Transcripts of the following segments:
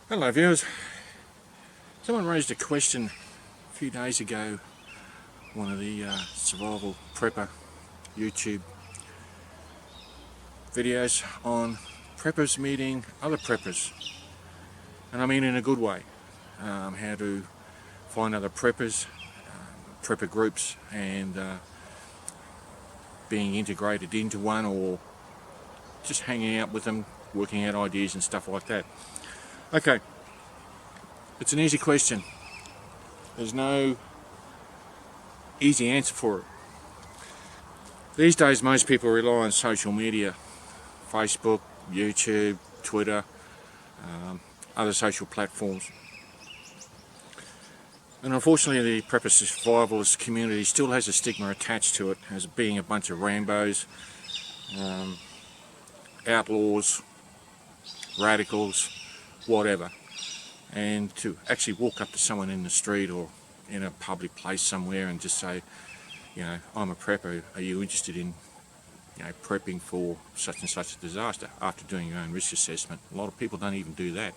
Hello viewers. Someone raised a question a few days ago, one of the survival prepper YouTube videos on preppers meeting other preppers, and I mean in a good way. How to find other preppers, prepper groups, and being integrated into one, or just hanging out with them, working out ideas and stuff like that. Okay, it's an easy question. There's no easy answer for it. These days most people rely on social media, Facebook, YouTube, Twitter, other social platforms. And unfortunately the prepper survivalist community still has a stigma attached to it as being a bunch of Rambos, outlaws, radicals, whatever. And to actually walk up to someone in the street or in a public place somewhere and just say, I'm a prepper, are you interested in prepping for such and such a disaster, after doing your own risk assessment? A lot of people don't even do that.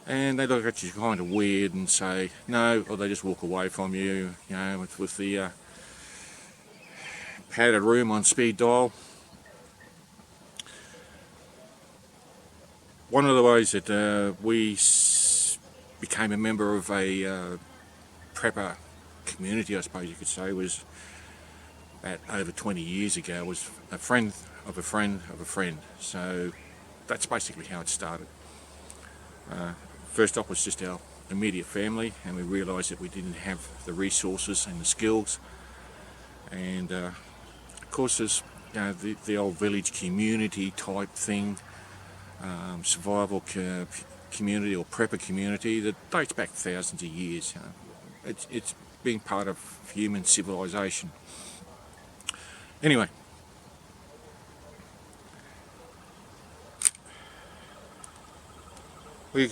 And they look at you kind of weird and say no, or they just walk away from you, with the padded room on speed dial. One of the ways that we became a member of a prepper community, I suppose you could say, was about over 20 years ago. Was a friend of a friend of a friend. So that's basically how it started. First off was just our immediate family, and we realised that we didn't have the resources and the skills. And of course there's the old village community type thing, survival community or prepper community that dates back thousands of years. It's been part of human civilization. Anyway, we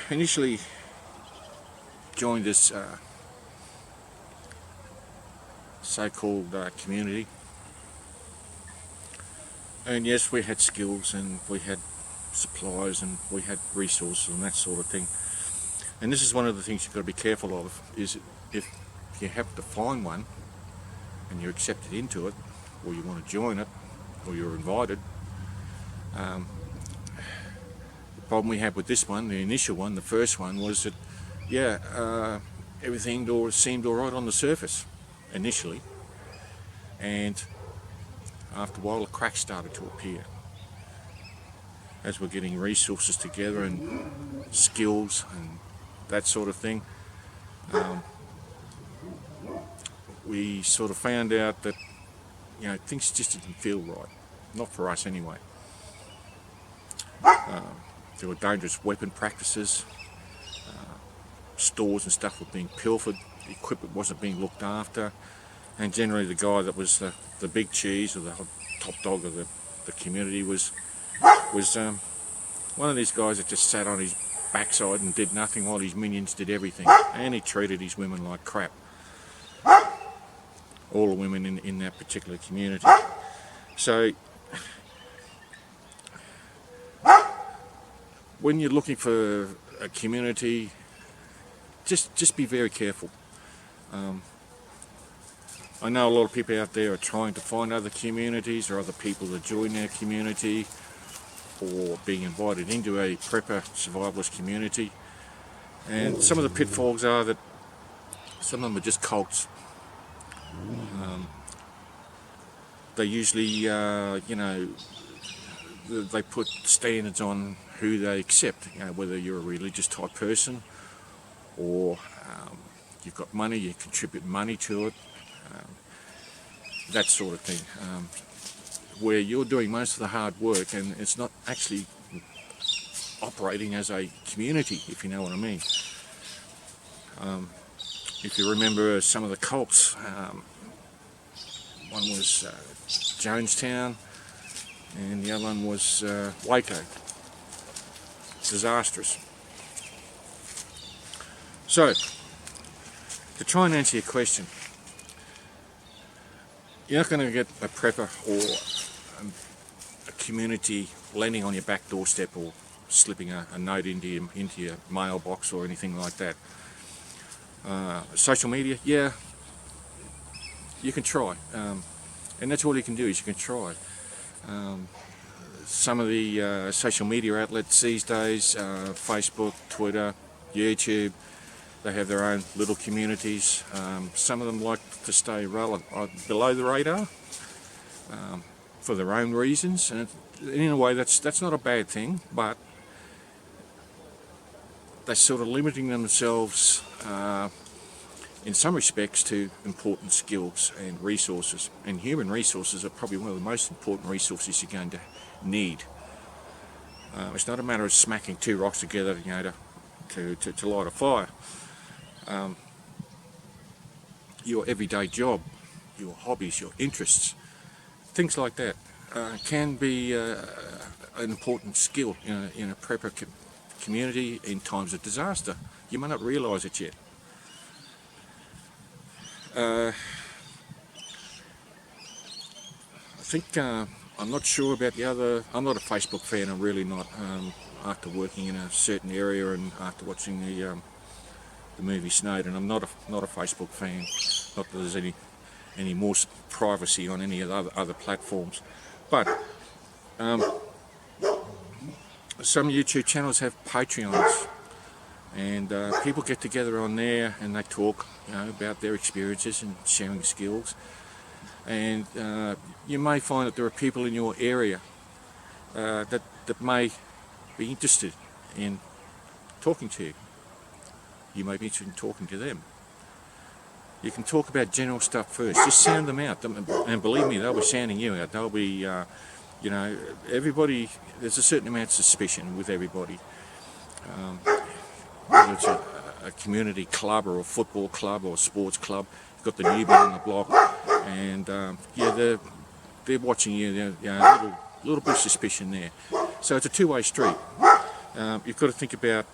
initially joined this so-called community, and yes, we had skills and we had supplies and we had resources and that sort of thing. And this is one of the things you've got to be careful of, is if you have to find one and you're accepted into it, or you want to join it, or you're invited. The problem we had with this one, the initial one, the first one, was that everything seemed alright on the surface initially, and after a while the cracks started to appear as we're getting resources together and skills and that sort of thing. We sort of found out that things just didn't feel right, not for us anyway. There were dangerous weapon practices, stores and stuff were being pilfered, the equipment wasn't being looked after, and generally the guy that was the big cheese, or the top dog of the community, was one of these guys that just sat on his backside and did nothing while his minions did everything, and he treated his women like crap. All the women in that particular community. So when you're looking for a community, just be very careful. I know a lot of people out there are trying to find other communities or other people to join their community, or being invited into a prepper survivalist community, and some of the pitfalls are that some of them are just cults. They usually, they put standards on who they accept, whether you're a religious type person, or you've got money, you contribute money to it, that sort of thing, where you're doing most of the hard work and it's not actually operating as a community, if you know what I mean. If you remember some of the cults, one was Jonestown and the other one was Waco. Disastrous. So, to try and answer your question, you're not going to get a prepper or a community landing on your back doorstep or slipping a note into your mailbox or anything like that. Social media, yeah, you can try, and that's all you can do, is you can try. Some of the social media outlets these days, Facebook, Twitter, YouTube, they have their own little communities. Some of them like to stay below the radar for their own reasons, and in a way that's not a bad thing, but they're sort of limiting themselves in some respects to important skills and resources. And human resources are probably one of the most important resources you're going to need. It's not a matter of smacking two rocks together, to light a fire. Your everyday job, your hobbies, your interests, things like that can be an important skill in a prepper community in times of disaster. You may not realise it yet. I think I'm not sure about the other. I'm not a Facebook fan. I'm really not. After working in a certain area and after watching the movie Snowden, I'm not a Facebook fan. Not that there's any more privacy on any of the other platforms, but some YouTube channels have Patreons, and people get together on there and they talk, about their experiences and sharing skills. And you may find that there are people in your area that may be interested in talking to you. You may be interested in talking to them. You can talk about general stuff first. Just sound them out, and believe me, they'll be sounding you out. They'll be, everybody. There's a certain amount of suspicion with everybody. Whether it's a community club or a football club or a sports club, you've got the newbie on the block, and they're watching you. A little bit of suspicion there. So it's a two-way street. You've got to think about,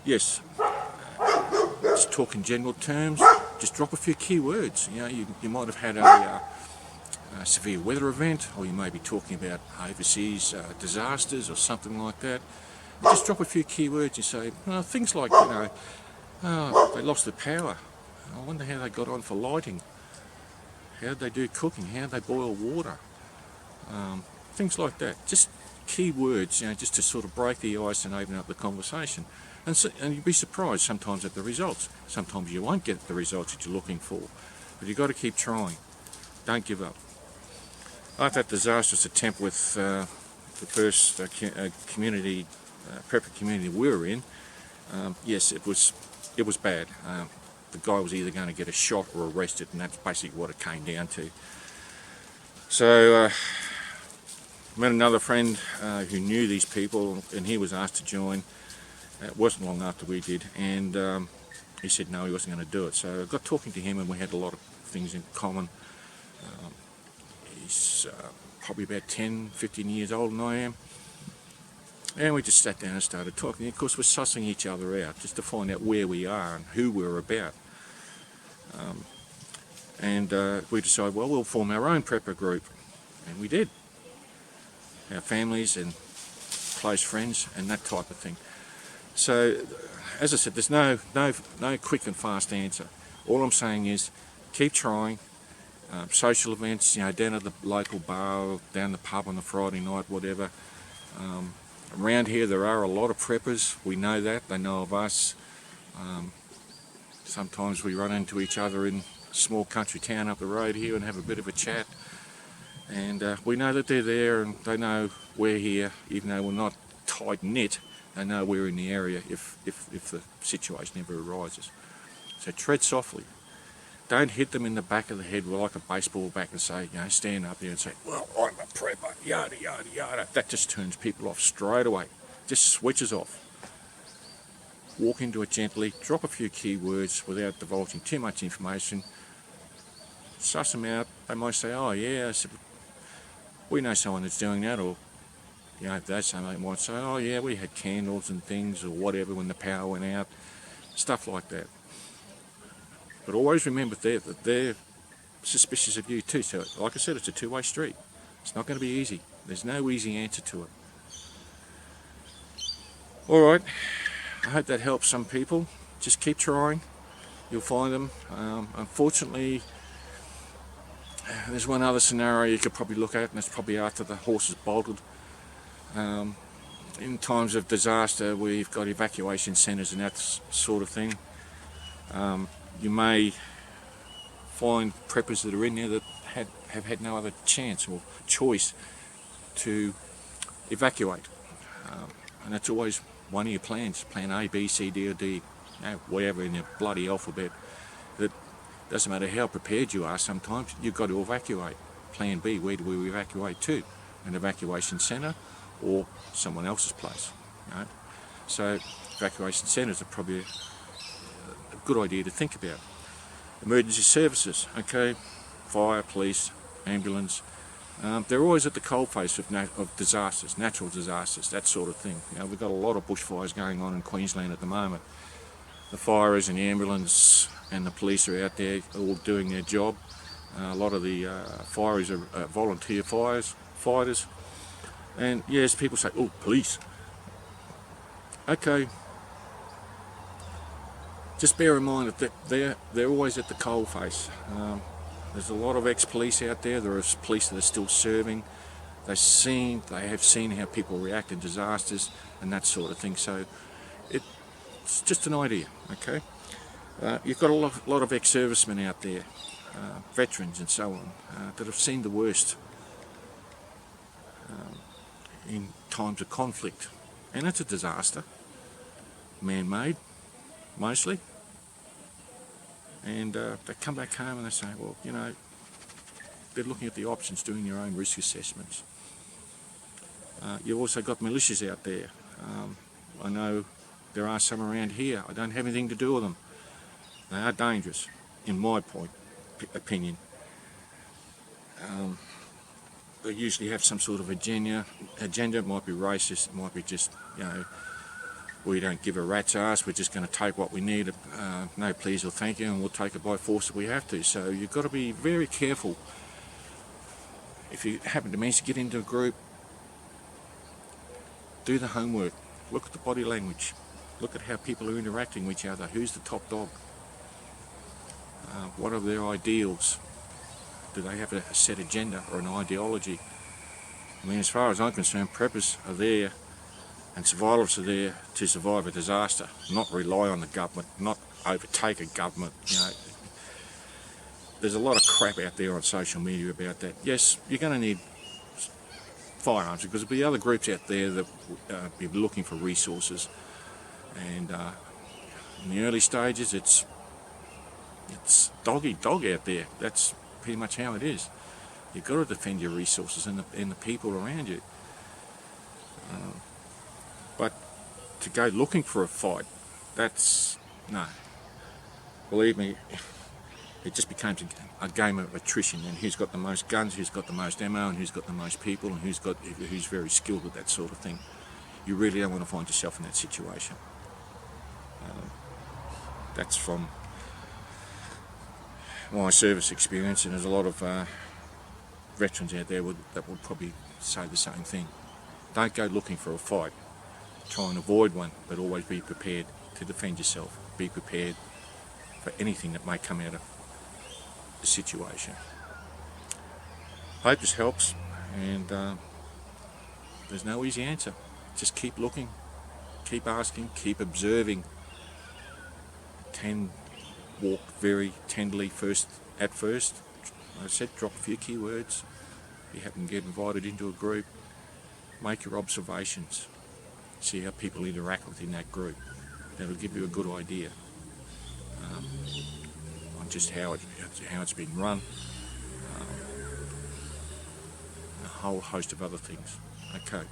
yes, just talk in general terms. Just drop a few key words. You might have had a severe weather event, or you may be talking about overseas disasters or something like that. Just drop a few key words. You say things like, they lost the power. I wonder how they got on for lighting. How did they do cooking? How did they boil water? Things like that. Just key words, just to sort of break the ice and open up the conversation. And you'd be surprised sometimes at the results. Sometimes you won't get the results that you're looking for, but you've got to keep trying. Don't give up. After that disastrous attempt with the first community, prepper community we were in, yes, it was bad. The guy was either going to get a shot or arrested, and that's basically what it came down to. So met another friend who knew these people, and he was asked to join. It wasn't long after we did, and he said no, he wasn't going to do it. So I got talking to him, and we had a lot of things in common. He's probably about 10, 15 years older than I am. And we just sat down and started talking. Of course, we're sussing each other out just to find out where we are and who we're about. And we decided, well, we'll form our own prepper group. And we did. Our families and close friends and that type of thing. So, as I said, there's no quick and fast answer. All I'm saying is keep trying. Social events, down at the local bar, down the pub on the Friday night, whatever. Around here there are a lot of preppers. We know that. They know of us. Sometimes we run into each other in a small country town up the road here and have a bit of a chat. And we know that they're there, and they know we're here, even though we're not tight-knit. They know we're in the area if the situation ever arises. So tread softly. Don't hit them in the back of the head with like a baseball bat and say, stand up there and say, well, I'm a prepper, yada, yada, yada. That just turns people off straight away. Just switches off. Walk into it gently, drop a few key words without divulging too much information. Suss them out. They might say, oh yeah, we know someone that's doing that, or they might say, oh yeah, we had candles and things or whatever when the power went out. Stuff like that. But always remember that they're suspicious of you too. So, like I said, it's a two-way street. It's not going to be easy. There's no easy answer to it. Alright, I hope that helps some people. Just keep trying, you'll find them. Unfortunately, there's one other scenario you could probably look at, and it's probably after the horse is bolted. In times of disaster, we've got evacuation centres and that sort of thing. You may find preppers that are in there that have had no other chance or choice to evacuate. And that's always one of your plans, plan A, B, C, D or D, whatever in your bloody alphabet. That doesn't matter how prepared you are, sometimes you've got to evacuate. Plan B, where do we evacuate to? An evacuation centre or someone else's place. So evacuation centres are probably a good idea to think about. Emergency services, okay, fire, police, ambulance, they're always at the coalface of disasters, natural disasters, that sort of thing. We've got a lot of bushfires going on in Queensland at the moment. The firers and the ambulance and the police are out there all doing their job. A lot of the firers are volunteer fighters. And yes, people say, oh, police. Okay, just bear in mind that they're always at the coalface. There's a lot of ex-police out there. There are police that are still serving. They have seen how people react in disasters and that sort of thing. So it's just an idea, okay? You've got a lot of ex-servicemen out there, veterans and so on, that have seen the worst in times of conflict. And it's a disaster, man-made, mostly. And they come back home and they say, well, they're looking at the options, doing their own risk assessments. You've also got militias out there. I know there are some around here. I don't have anything to do with them. They are dangerous, in my opinion. They usually have some sort of agenda. It might be racist, it might be just, we don't give a rat's ass, we're just going to take what we need, no please or thank you, and we'll take it by force if we have to. So you've got to be very careful. If you happen to manage to get into a group, do the homework, look at the body language, look at how people are interacting with each other, who's the top dog, what are their ideals, do they have a set agenda or an ideology. I mean, as far as I'm concerned, preppers are there and survivors are there to survive a disaster, not rely on the government, not overtake a government. There's a lot of crap out there on social media about that. Yes, you're going to need firearms because there'll be other groups out there that be looking for resources. And in the early stages, it's dog eat dog out there. That's pretty much how it is. You've got to defend your resources and the people around you. But to go looking for a fight, no. Believe me, it just becomes a game of attrition, and who's got the most guns, who's got the most ammo, and who's got the most people, and who's very skilled with that sort of thing. You really don't want to find yourself in that situation. That's from my service experience, and there's a lot of veterans out there that would probably say the same thing. Don't go looking for a fight. Try and avoid one, but always be prepared to defend yourself. Be prepared for anything that may come out of the situation. Hope this helps, and there's no easy answer. Just keep looking, keep asking, keep observing. Walk very tenderly at first. Like I said, drop a few keywords. If you happen to get invited into a group, make your observations. See how people interact within that group. That'll give you a good idea on just how it's been run, and a whole host of other things. Okay,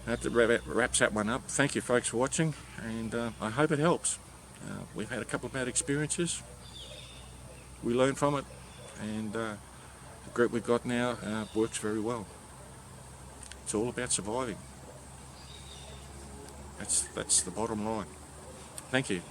that wraps that one up. Thank you folks for watching, and I hope it helps. We've had a couple of bad experiences. We learn from it, and the group we've got now works very well. It's all about surviving. That's the bottom line. Thank you.